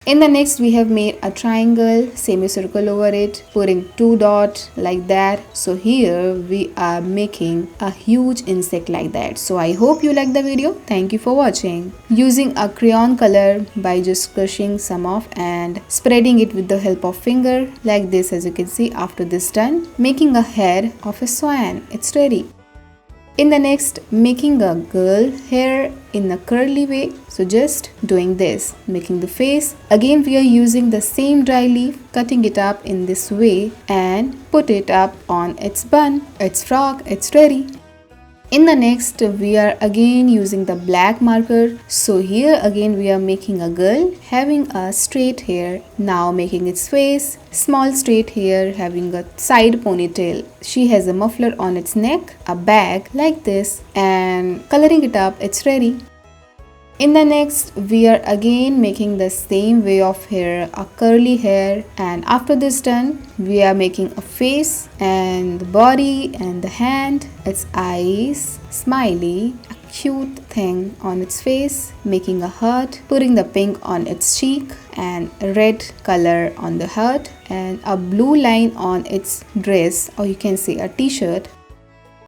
In the next, we have made a triangle, semicircle over it, putting 2 dots like that. So here we are making a huge insect like that. So I hope you like the video. Thank you for watching. Using a crayon color by just crushing some off and spreading it with the help of finger like this, as you can see. After this done, making a head of a swan. It's ready. In the next, making a girl hair in a curly way. So just doing this, making the face. Again, we are using the same dry leaf, cutting it up in this way and put it up on its bun, its frog. It's ready. In the next, we are again using the black marker. So here again we are making a girl having a straight hair. Now making its face, small straight hair having a side ponytail. She has a muffler on its neck, a bag like this, and coloring it up. It's ready. In the next, we are again making the same way of hair, a curly hair, and after this done, we are making a face and the body and the hand, its eyes, smiley, a cute thing on its face, making a heart, putting the pink on its cheek and red color on the heart and a blue line on its dress, or you can say a t-shirt.